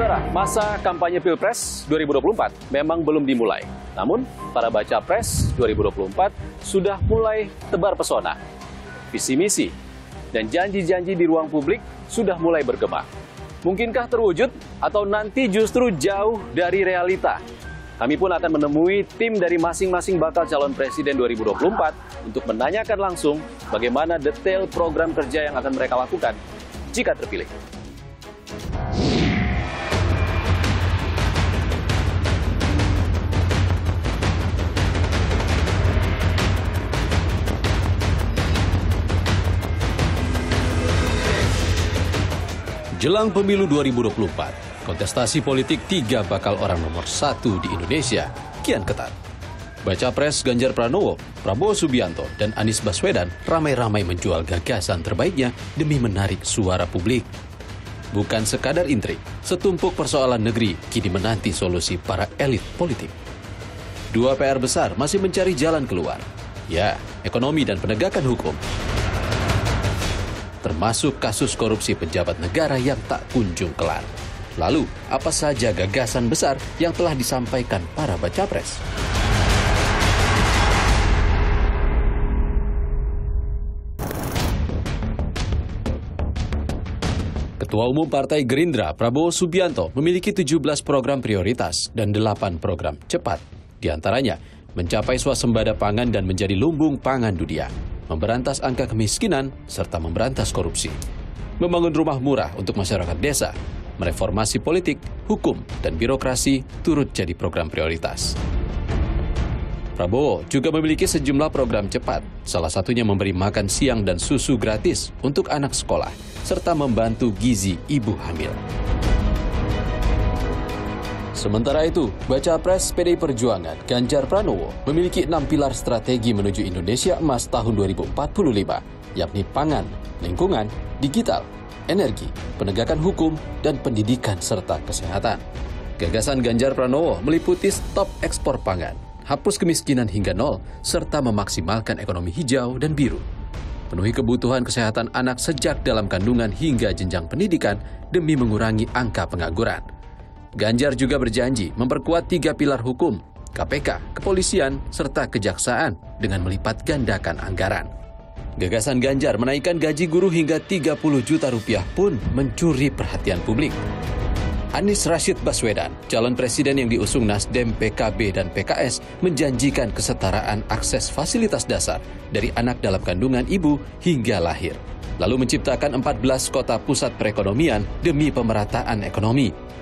Saudara, masa kampanye Pilpres 2024 memang belum dimulai. Namun, para baca pres 2024 sudah mulai tebar pesona. Visi misi dan janji-janji di ruang publik sudah mulai bergema. Mungkinkah terwujud atau nanti justru jauh dari realita? Kami pun akan menemui tim dari masing-masing bakal calon presiden 2024 untuk menanyakan langsung bagaimana detail program kerja yang akan mereka lakukan jika terpilih. Jelang pemilu 2024, kontestasi politik tiga bakal orang nomor satu di Indonesia kian ketat. Baca pres Ganjar Pranowo, Prabowo Subianto, dan Anies Baswedan ramai-ramai menjual gagasan terbaiknya demi menarik suara publik. Bukan sekadar intrik, setumpuk persoalan negeri kini menanti solusi para elit politik. Dua PR besar masih mencari jalan keluar. Ya, ekonomi dan penegakan hukum. Termasuk kasus korupsi pejabat negara yang tak kunjung kelar. Lalu, apa saja gagasan besar yang telah disampaikan para baca pres? Ketua Umum Partai Gerindra, Prabowo Subianto, memiliki 17 program prioritas dan 8 program cepat. Di antaranya, mencapai swasembada pangan dan menjadi lumbung pangan dunia, memberantas angka kemiskinan, serta memberantas korupsi, membangun rumah murah untuk masyarakat desa, mereformasi politik, hukum, dan birokrasi turut jadi program prioritas. Prabowo juga memiliki sejumlah program cepat, salah satunya memberi makan siang dan susu gratis untuk anak sekolah, serta membantu gizi ibu hamil. Sementara itu, baca pres PDI Perjuangan Ganjar Pranowo memiliki 6 pilar strategi menuju Indonesia Emas tahun 2045, yakni pangan, lingkungan, digital, energi, penegakan hukum, dan pendidikan serta kesehatan. Gagasan Ganjar Pranowo meliputi stop ekspor pangan, hapus kemiskinan hingga nol, serta memaksimalkan ekonomi hijau dan biru. Penuhi kebutuhan kesehatan anak sejak dalam kandungan hingga jenjang pendidikan demi mengurangi angka pengangguran. Ganjar juga berjanji memperkuat 3 pilar hukum, KPK, kepolisian, serta kejaksaan dengan melipat gandakan anggaran. Gagasan Ganjar menaikkan gaji guru hingga 30 juta rupiah pun mencuri perhatian publik. Anies Rashid Baswedan, calon presiden yang diusung Nasdem, PKB, dan PKS, menjanjikan kesetaraan akses fasilitas dasar dari anak dalam kandungan ibu hingga lahir. Lalu menciptakan 14 kota pusat perekonomian demi pemerataan ekonomi.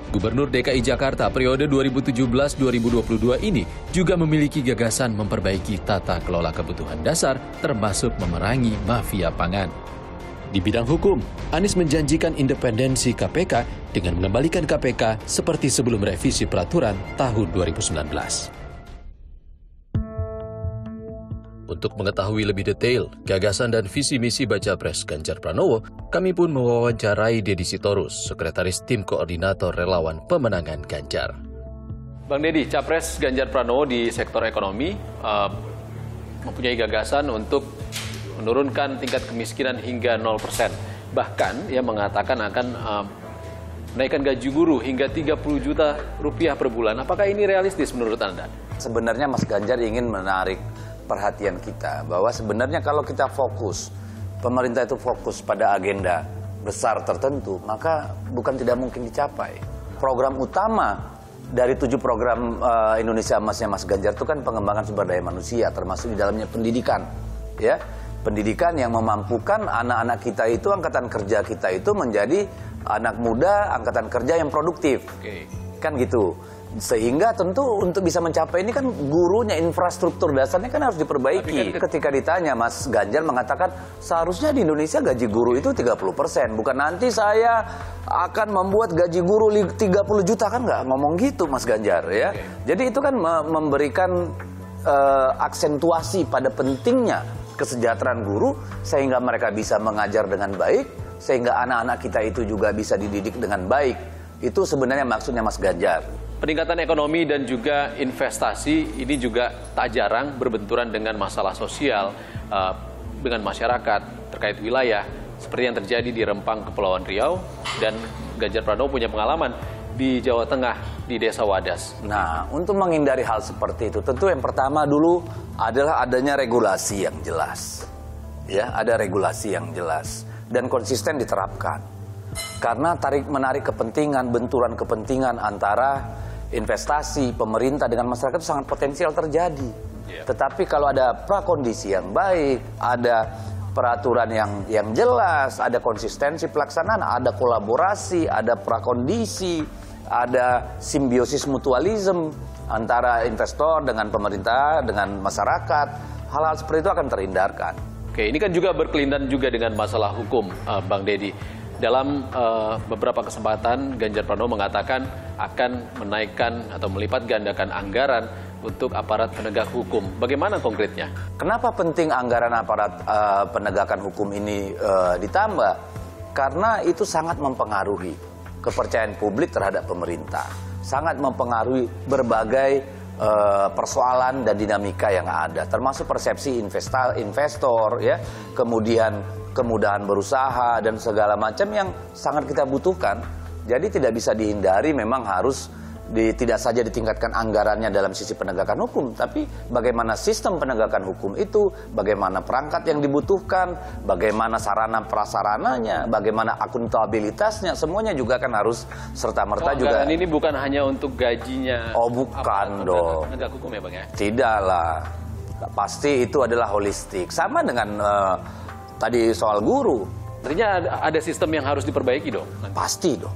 Gubernur DKI Jakarta periode 2017-2022 ini juga memiliki gagasan memperbaiki tata kelola kebutuhan dasar termasuk memerangi mafia pangan. Di bidang hukum, Anies menjanjikan independensi KPK dengan mengembalikan KPK seperti sebelum revisi peraturan tahun 2019. Untuk mengetahui lebih detail gagasan dan visi misi baca pres Ganjar Pranowo, kami pun mewawancarai Deddy Sitorus, Sekretaris Tim Koordinator Relawan Pemenangan Ganjar. Bang Deddy, Capres Ganjar Pranowo di sektor ekonomi mempunyai gagasan untuk menurunkan tingkat kemiskinan hingga 0%. Bahkan ia mengatakan akan menaikkan gaji guru hingga 30 juta rupiah per bulan. Apakah ini realistis menurut Anda? Sebenarnya Mas Ganjar ingin menarik perhatian kita bahwa sebenarnya kalau kita fokus, pemerintah itu fokus pada agenda besar tertentu, maka bukan tidak mungkin dicapai. Program utama dari 7 program Indonesia Emasnya Mas Ganjar itu kan pengembangan sumber daya manusia, termasuk di dalamnya pendidikan, ya. Pendidikan yang memampukan anak-anak kita itu, angkatan kerja kita itu menjadi anak muda, angkatan kerja yang produktif. Kan gitu. Sehingga tentu untuk bisa mencapai ini kan gurunya, infrastruktur dasarnya kan harus diperbaiki. Ketika ditanya, Mas Ganjar mengatakan seharusnya di Indonesia gaji guru itu 30%. Bukan nanti saya akan membuat gaji guru 30 juta, kan nggak ngomong gitu Mas Ganjar, ya. Jadi itu kan memberikan aksentuasi pada pentingnya kesejahteraan guru sehingga mereka bisa mengajar dengan baik, sehingga anak-anak kita itu juga bisa dididik dengan baik. Itu sebenarnya maksudnya Mas Ganjar. Peningkatan ekonomi dan juga investasi ini juga tak jarang berbenturan dengan masalah sosial dengan masyarakat terkait wilayah seperti yang terjadi di Rempang, Kepulauan Riau, dan Ganjar Pranowo punya pengalaman di Jawa Tengah, di Desa Wadas? Nah, untuk menghindari hal seperti itu, tentu yang pertama dulu adalah adanya regulasi yang jelas. Ya, ada regulasi yang jelas dan konsisten diterapkan. Karena tarik-menarik kepentingan, benturan kepentingan antara investasi, pemerintah dengan masyarakat itu sangat potensial terjadi. Tetapi kalau ada prakondisi yang baik, ada peraturan yang jelas, ada konsistensi pelaksanaan, ada kolaborasi, ada prakondisi, ada simbiosis mutualisme antara investor dengan pemerintah, dengan masyarakat, hal-hal seperti itu akan terhindarkan. Oke, ini kan juga berkelindan juga dengan masalah hukum, Bang Deddy. Dalam beberapa kesempatan, Ganjar Pranowo mengatakan akan menaikkan atau melipat gandakan anggaran untuk aparat penegak hukum. Bagaimana konkretnya? Kenapa penting anggaran aparat penegakan hukum ini ditambah? Karena itu sangat mempengaruhi kepercayaan publik terhadap pemerintah. Sangat mempengaruhi berbagai persoalan dan dinamika yang ada, termasuk persepsi investor, ya, kemudian kemudahan berusaha dan segala macam yang sangat kita butuhkan. Jadi tidak bisa dihindari, memang harus tidak saja ditingkatkan anggarannya dalam sisi penegakan hukum, tapi bagaimana sistem penegakan hukum itu, bagaimana perangkat yang dibutuhkan, bagaimana sarana prasarananya, bagaimana akuntabilitasnya, semuanya juga kan harus serta-merta juga. Anggaran ini bukan hanya untuk gajinya. Oh, bukan dong. Penegak hukum ya, Bang ya? Tidaklah. Pasti itu adalah holistik. Sama dengan tadi soal guru. Artinya ada sistem yang harus diperbaiki dong? Pasti dong.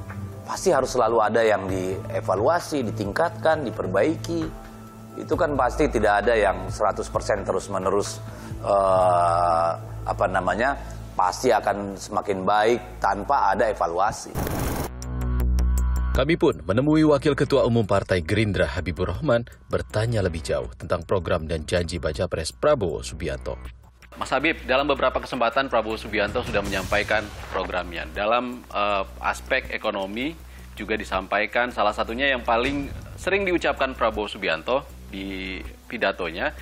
Pasti harus selalu ada yang dievaluasi, ditingkatkan, diperbaiki. Itu kan pasti tidak ada yang 100% terus-menerus pasti akan semakin baik tanpa ada evaluasi. Kami pun menemui Wakil Ketua Umum Partai Gerindra Habibur Rahman bertanya lebih jauh tentang program dan janji Baca Pres Prabowo Subianto. Mas Habib, dalam beberapa kesempatan Prabowo Subianto sudah menyampaikan programnya. Dalam aspek ekonomi juga disampaikan, salah satunya yang paling sering diucapkan Prabowo Subianto di pidatonya,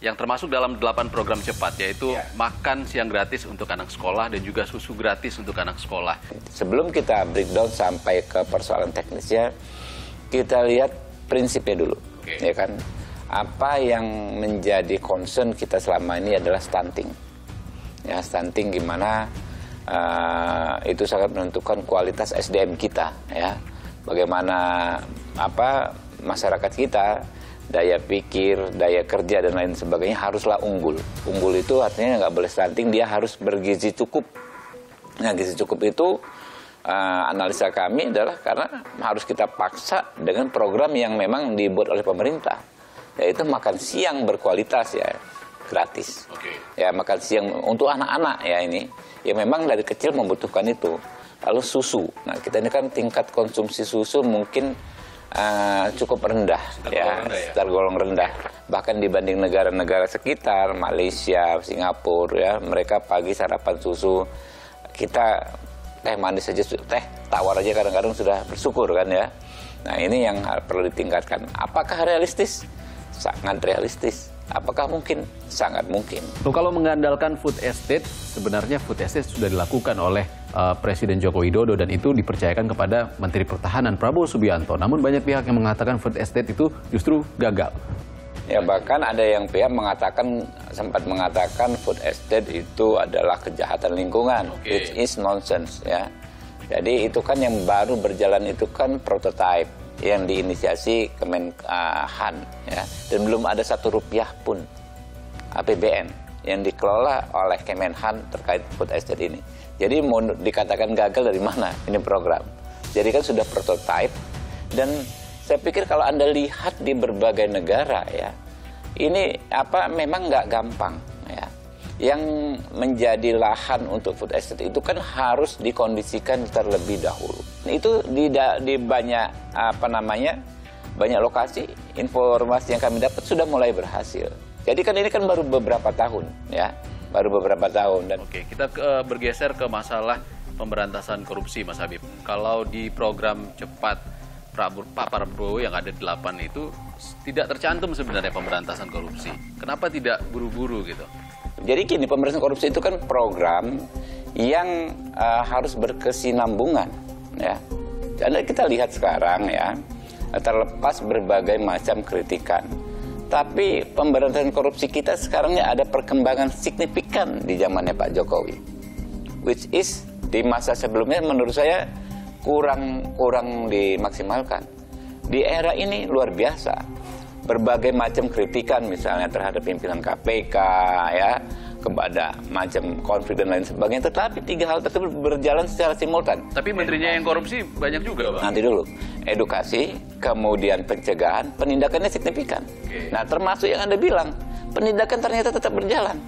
yang termasuk dalam 8 program cepat, yaitu makan siang gratis untuk anak sekolah dan juga susu gratis untuk anak sekolah. Sebelum kita breakdown sampai ke persoalan teknisnya, kita lihat prinsipnya dulu, ya kan? Apa yang menjadi concern kita selama ini adalah stunting. Ya, stunting gimana itu sangat menentukan kualitas SDM kita, ya. Bagaimana masyarakat kita, daya pikir, daya kerja dan lain sebagainya haruslah unggul. Unggul itu artinya nggak boleh stunting, dia harus bergizi cukup. Nah, gizi cukup itu analisa kami adalah karena harus kita paksa dengan program yang memang dibuat oleh pemerintah. Yaitu makan siang berkualitas, ya, gratis. Ya, makan siang untuk anak-anak, ya, ini ya memang dari kecil membutuhkan itu. Lalu susu, nah kita ini kan tingkat konsumsi susu mungkin cukup rendah, tergolong rendah. Bahkan dibanding negara-negara sekitar, Malaysia, Singapura, ya, mereka pagi sarapan susu, kita teh manis saja, teh tawar aja kadang-kadang sudah bersyukur kan, ya. Nah, ini yang perlu ditingkatkan. Apakah realistis? Sangat realistis. Apakah mungkin? Sangat mungkin. Kalau mengandalkan food estate, sebenarnya food estate sudah dilakukan oleh Presiden Joko Widodo dan itu dipercayakan kepada Menteri Pertahanan Prabowo Subianto. Namun banyak pihak yang mengatakan food estate itu justru gagal. Ya, bahkan ada yang pihak sempat mengatakan food estate itu adalah kejahatan lingkungan, which is nonsense, ya. Jadi itu kan yang baru berjalan itu kan prototipe yang diinisiasi Kemenhan, ya, dan belum ada Rp1 pun APBN yang dikelola oleh Kemenhan terkait food estate ini. Jadi mau dikatakan gagal dari mana ini program? Jadi kan sudah prototipe, dan saya pikir kalau Anda lihat di berbagai negara, ya, ini memang nggak gampang, ya. Yang menjadi lahan untuk food estate itu kan harus dikondisikan terlebih dahulu. Itu di banyak banyak lokasi, informasi yang kami dapat sudah mulai berhasil. Jadi kan ini kan baru beberapa tahun, ya, baru beberapa tahun. Dan oke, kita bergeser ke masalah pemberantasan korupsi, Mas Habib. Kalau di program cepat Pak Prabowo yang ada 8 itu tidak tercantum sebenarnya pemberantasan korupsi. Kenapa tidak buru-buru gitu? Jadi gini, pemberantasan korupsi itu kan program yang harus berkesinambungan, ya. Dan kita lihat sekarang ya, terlepas berbagai macam kritikan, tapi pemberantasan korupsi kita sekarang ada perkembangan signifikan di zamannya Pak Jokowi, which is di masa sebelumnya menurut saya kurang dimaksimalkan. Di era ini luar biasa, berbagai macam kritikan misalnya terhadap pimpinan KPK ya, kepada macam konflik dan lain sebagainya, tetapi tiga hal tersebut berjalan secara simultan. Tapi menterinya yang korupsi banyak juga, Pak. Nanti dulu, edukasi, kemudian pencegahan, penindakannya signifikan. Nah, termasuk yang Anda bilang, penindakan ternyata tetap berjalan.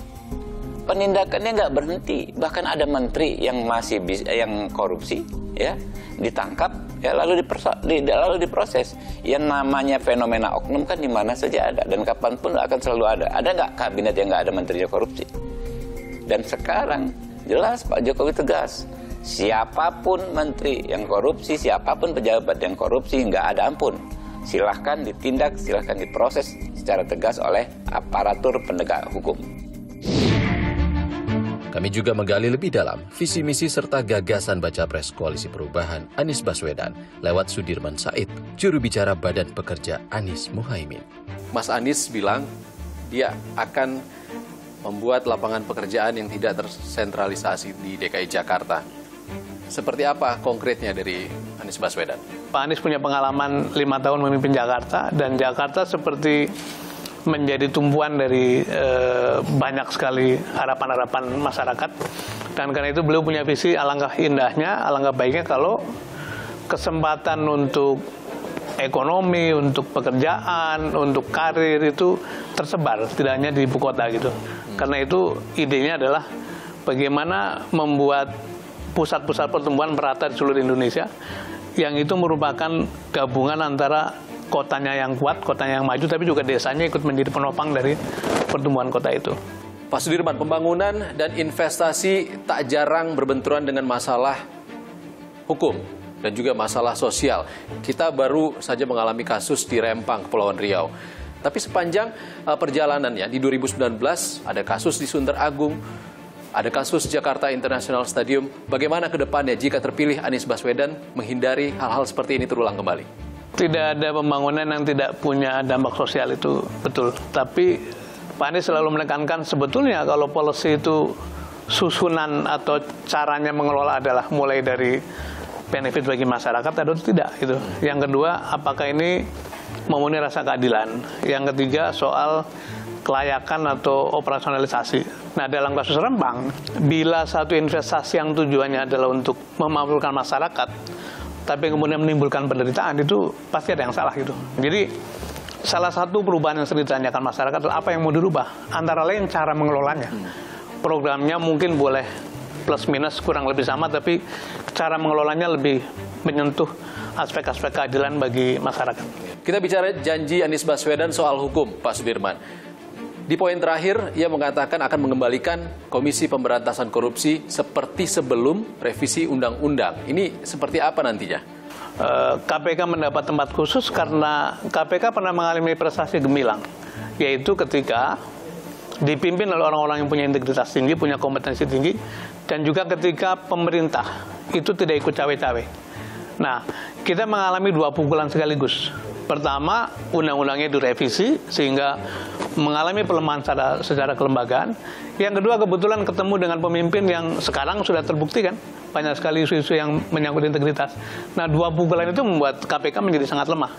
Penindakannya nggak berhenti, bahkan ada menteri yang masih yang korupsi, ya, ditangkap, ya, lalu diproses. Yang namanya fenomena oknum kan di mana saja ada dan kapanpun akan selalu ada. Ada nggak kabinet yang nggak ada menterinya korupsi? Dan sekarang jelas Pak Jokowi tegas, siapapun menteri yang korupsi, siapapun pejabat yang korupsi, nggak ada ampun. Silahkan ditindak, silahkan diproses secara tegas oleh aparatur penegak hukum. Kami juga menggali lebih dalam visi misi serta gagasan Baca Pres Koalisi Perubahan Anies Baswedan lewat Sudirman Said, juru bicara Badan Pekerja Anies Muhaimin. Mas Anies bilang dia akan membuat lapangan pekerjaan yang tidak tersentralisasi di DKI Jakarta. Seperti apa konkretnya dari Anies Baswedan? Pak Anies punya pengalaman 5 tahun memimpin Jakarta, dan Jakarta seperti menjadi tumpuan dari banyak sekali harapan-harapan masyarakat. Dan karena itu beliau punya visi, alangkah indahnya, alangkah baiknya kalau kesempatan untuk ekonomi, untuk pekerjaan, untuk karir itu tersebar, tidak hanya di ibu kota gitu. Karena itu idenya adalah bagaimana membuat pusat-pusat pertumbuhan merata di seluruh Indonesia, yang itu merupakan gabungan antara kotanya yang kuat, kotanya yang maju, tapi juga desanya ikut menjadi penopang dari pertumbuhan kota itu. Pak Sudirman, pembangunan dan investasi tak jarang berbenturan dengan masalah hukum dan juga masalah sosial. Kita baru saja mengalami kasus di Rempang, Kepulauan Riau. Tapi sepanjang perjalanannya, di 2019 ada kasus di Sunter Agung, ada kasus Jakarta International Stadium. Bagaimana ke depannya jika terpilih Anies Baswedan menghindari hal-hal seperti ini terulang kembali? Tidak ada pembangunan yang tidak punya dampak sosial, itu betul. Tapi Pak Anies selalu menekankan sebetulnya kalau policy itu susunan atau caranya mengelola adalah mulai dari benefit bagi masyarakat atau tidak. Gitu. Yang kedua, apakah ini memenuhi rasa keadilan. Yang ketiga, soal kelayakan atau operasionalisasi. Nah, dalam kasus Rempang, bila satu investasi yang tujuannya adalah untuk memakmurkan masyarakat, tapi kemudian menimbulkan penderitaan, itu pasti ada yang salah gitu. Jadi salah satu perubahan yang sering ditanyakan masyarakat adalah apa yang mau dirubah. Antara lain cara mengelolanya. Programnya mungkin boleh plus minus kurang lebih sama, tapi cara mengelolanya lebih menyentuh aspek-aspek keadilan bagi masyarakat. Kita bicara janji Anies Baswedan soal hukum, Pak Sudirman. Di poin terakhir, ia mengatakan akan mengembalikan Komisi Pemberantasan Korupsi seperti sebelum revisi undang-undang. Ini seperti apa nantinya? KPK mendapat tempat khusus karena KPK pernah mengalami prestasi gemilang, yaitu ketika dipimpin oleh orang-orang yang punya integritas tinggi, punya kompetensi tinggi, dan juga ketika pemerintah itu tidak ikut cawe-cawe. Nah, kita mengalami 2 pukulan sekaligus. Pertama, undang-undangnya direvisi sehingga mengalami pelemahan secara kelembagaan. Yang kedua, kebetulan ketemu dengan pemimpin yang sekarang sudah terbukti kan banyak sekali isu-isu yang menyangkut integritas. Nah, 2 pukulan itu membuat KPK menjadi sangat lemah.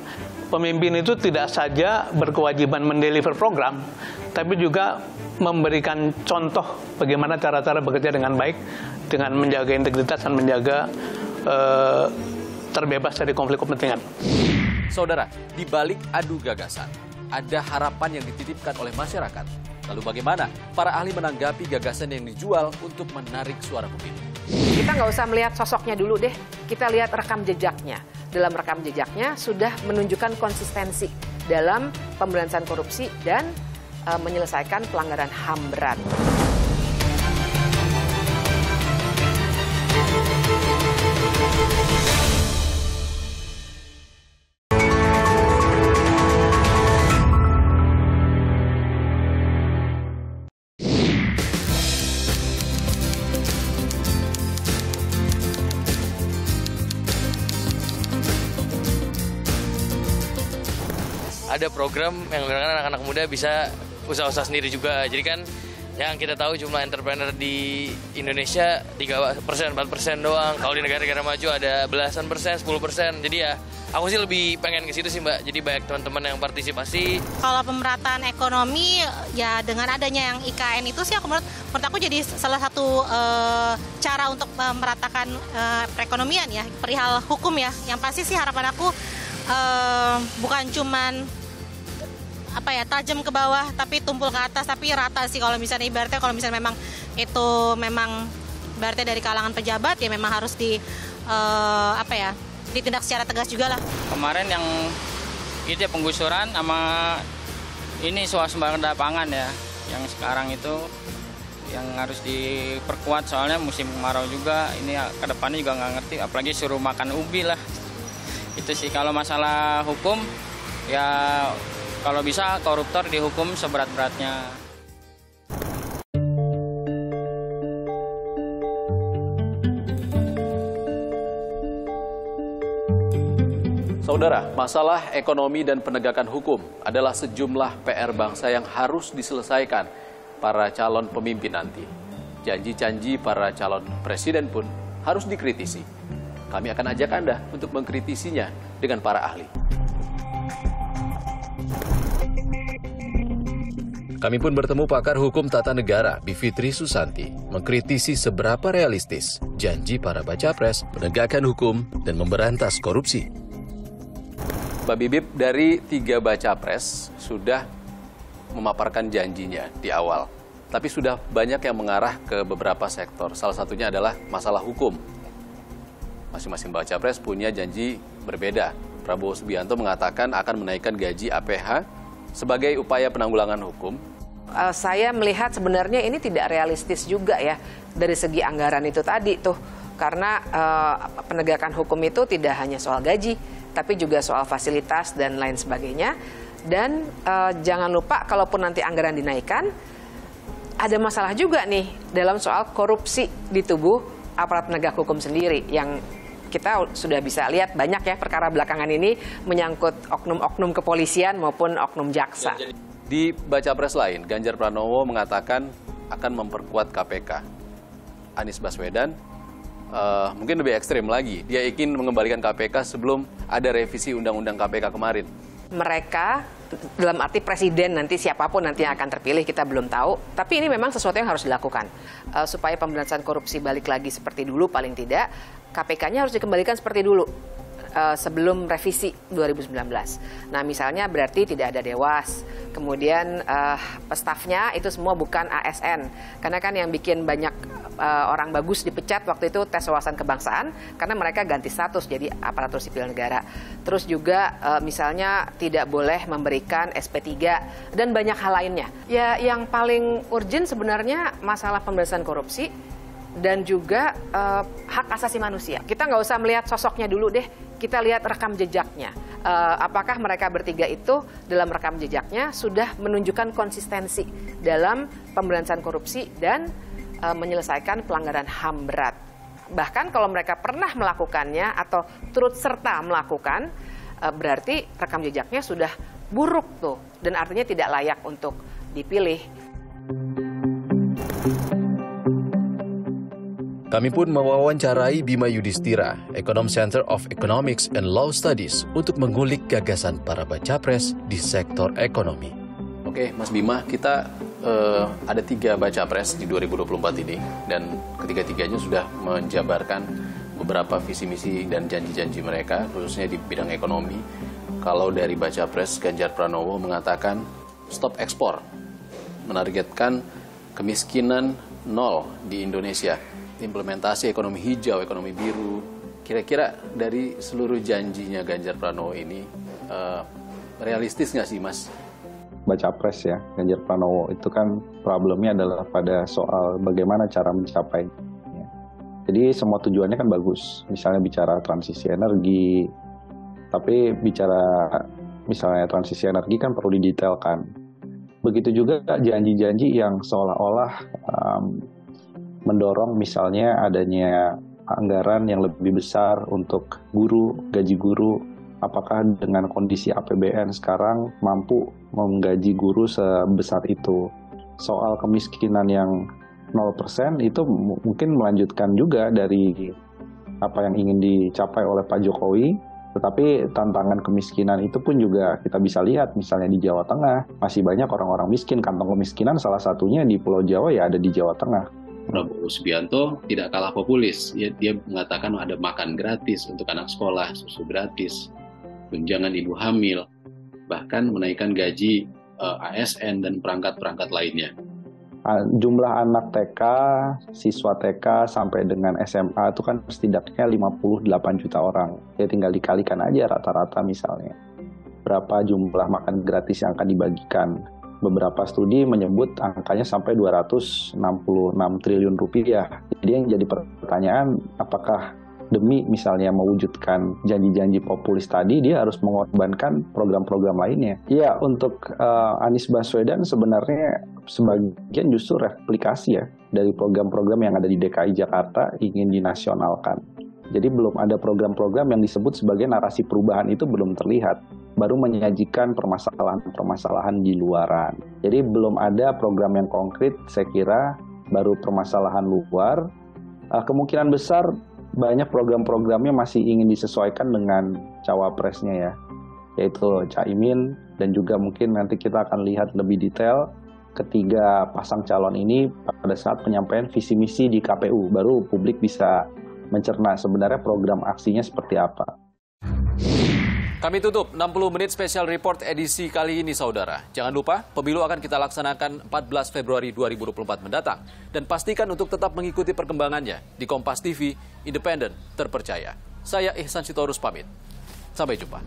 Pemimpin itu tidak saja berkewajiban mendeliver program, tapi juga memberikan contoh bagaimana cara-cara bekerja dengan baik, dengan menjaga integritas dan menjaga terbebas dari konflik kepentingan. Saudara, di balik adu gagasan, ada harapan yang dititipkan oleh masyarakat. Lalu bagaimana para ahli menanggapi gagasan yang dijual untuk menarik suara pemilih? Kita nggak usah melihat sosoknya dulu deh, kita lihat rekam jejaknya. Dalam rekam jejaknya sudah menunjukkan konsistensi dalam pemberantasan korupsi dan menyelesaikan pelanggaran HAM berat. ada program yang anak-anak muda bisa usaha-usaha sendiri juga. Jadi kan yang kita tahu jumlah entrepreneur di Indonesia 3%, 4% doang. Kalau di negara-negara maju ada belasan persen, 10%. Jadi ya aku sih lebih pengen ke situ sih Mbak. Jadi banyak teman-teman yang partisipasi. Kalau pemerataan ekonomi ya dengan adanya yang IKN itu sih menurut aku jadi salah satu cara untuk meratakan perekonomian ya, perihal hukum ya. Yang pasti sih harapan aku bukan cuman tajam ke bawah tapi tumpul ke atas, tapi rata sih. Kalau misalnya ibaratnya memang itu ibaratnya dari kalangan pejabat ya memang harus ditindak secara tegas juga lah. Kemarin yang itu ya penggusuran sama ini swasembada pangan ya, yang sekarang itu yang harus diperkuat soalnya musim kemarau juga, ini kedepannya juga nggak ngerti, apalagi suruh makan ubi lah. Itu sih kalau masalah hukum ya, kalau bisa koruptor dihukum seberat-beratnya. Saudara, masalah ekonomi dan penegakan hukum adalah sejumlah PR bangsa yang harus diselesaikan para calon pemimpin nanti. Janji-janji para calon presiden pun harus dikritisi. Kami akan ajak Anda untuk mengkritisinya dengan para ahli. Kami pun bertemu pakar hukum tata negara Bivitri Susanti, mengkritisi seberapa realistis janji para baca pres menegakkan hukum dan memberantas korupsi. Mbak Bibip, dari 3 baca pres sudah memaparkan janjinya di awal. Tapi sudah banyak yang mengarah ke beberapa sektor. Salah satunya adalah masalah hukum. Masing-masing baca pres punya janji berbeda. Prabowo Subianto mengatakan akan menaikkan gaji APH sebagai upaya penanggulangan hukum. Saya melihat sebenarnya ini tidak realistis juga ya dari segi anggaran itu tadi tuh. Karena penegakan hukum itu tidak hanya soal gaji, tapi juga soal fasilitas dan lain sebagainya. Dan jangan lupa kalaupun nanti anggaran dinaikkan, ada masalah juga nih dalam soal korupsi di tubuh aparat penegak hukum sendiri yang kita sudah bisa lihat banyak ya perkara belakangan ini menyangkut oknum-oknum kepolisian maupun oknum jaksa. Di baca pres lain, Ganjar Pranowo mengatakan akan memperkuat KPK. Anies Baswedan mungkin lebih ekstrim lagi. Dia ingin mengembalikan KPK sebelum ada revisi Undang-Undang KPK kemarin. Mereka, dalam arti presiden nanti siapapun nanti yang akan terpilih kita belum tahu. Tapi ini memang sesuatu yang harus dilakukan. Supaya pemberantasan korupsi balik lagi seperti dulu paling tidak, KPK-nya harus dikembalikan seperti dulu. Sebelum revisi 2019. Nah misalnya berarti tidak ada dewas, kemudian stafnya itu semua bukan ASN. Karena kan yang bikin banyak orang bagus dipecat waktu itu tes wawasan kebangsaan, karena mereka ganti status jadi aparatur sipil negara. Terus juga misalnya tidak boleh memberikan SP3 dan banyak hal lainnya. Ya yang paling urgent sebenarnya masalah pemberantasan korupsi dan juga hak asasi manusia. Kita nggak usah melihat sosoknya dulu deh, kita lihat rekam jejaknya. Apakah mereka bertiga itu dalam rekam jejaknya sudah menunjukkan konsistensi dalam pemberantasan korupsi dan menyelesaikan pelanggaran HAM berat. Bahkan kalau mereka pernah melakukannya atau turut serta melakukan, berarti rekam jejaknya sudah buruk tuh, dan artinya tidak layak untuk dipilih. Kami pun mewawancarai Bima Yudhistira, Econom Center of Economics and Law Studies, untuk mengulik gagasan para baca pres di sektor ekonomi. Oke, Mas Bima, kita ada 3 baca pres di 2024 ini, dan ketiga-tiganya sudah menjabarkan beberapa visi misi dan janji-janji mereka, khususnya di bidang ekonomi. Kalau dari baca pres, Ganjar Pranowo mengatakan stop ekspor, menargetkan kemiskinan 0 di Indonesia, implementasi ekonomi hijau, ekonomi biru. Kira-kira dari seluruh janjinya Ganjar Pranowo ini realistis nggak sih, Mas? Baca pres ya, Ganjar Pranowo itu kan problemnya adalah pada soal bagaimana cara mencapai. Ya. Jadi semua tujuannya kan bagus, misalnya bicara transisi energi, tapi bicara misalnya transisi energi kan perlu didetailkan. Begitu juga janji-janji yang seolah-olah mendorong misalnya adanya anggaran yang lebih besar untuk guru, gaji guru, apakah dengan kondisi APBN sekarang mampu menggaji guru sebesar itu. Soal kemiskinan yang 0% itu mungkin melanjutkan juga dari apa yang ingin dicapai oleh Pak Jokowi, tetapi tantangan kemiskinan itu pun juga kita bisa lihat, misalnya di Jawa Tengah, masih banyak orang-orang miskin. Kantong kemiskinan salah satunya di Pulau Jawa ya ada di Jawa Tengah. Prabowo Subianto tidak kalah populis. Dia mengatakan ada makan gratis untuk anak sekolah, susu gratis, tunjangan ibu hamil, bahkan menaikkan gaji ASN dan perangkat-perangkat lainnya. Jumlah anak TK, siswa TK sampai dengan SMA itu kan setidaknya 58 juta orang. Ya tinggal dikalikan aja rata-rata misalnya. Berapa jumlah makan gratis yang akan dibagikan. Beberapa studi menyebut angkanya sampai 266 triliun rupiah. Jadi yang jadi pertanyaan, apakah demi misalnya mewujudkan janji-janji populis tadi, dia harus mengorbankan program-program lainnya? Ya, untuk Anies Baswedan sebenarnya sebagian justru replikasi ya dari program-program yang ada di DKI Jakarta ingin dinasionalkan. Jadi belum ada program-program yang disebut sebagai narasi perubahan itu belum terlihat. Baru menyajikan permasalahan-permasalahan di luaran. Jadi belum ada program yang konkret, saya kira baru permasalahan luar. Kemungkinan besar banyak program-programnya masih ingin disesuaikan dengan cawapresnya ya, yaitu Caimin, dan juga mungkin nanti kita akan lihat lebih detail ketiga pasang calon ini pada saat penyampaian visi misi di KPU, baru publik bisa mencerna sebenarnya program aksinya seperti apa. Kami tutup 60 menit special report edisi kali ini, saudara. Jangan lupa, pemilu akan kita laksanakan 14 Februari 2024 mendatang. Dan pastikan untuk tetap mengikuti perkembangannya di Kompas TV, independen, terpercaya. Saya Ihsan Sitorus pamit. Sampai jumpa.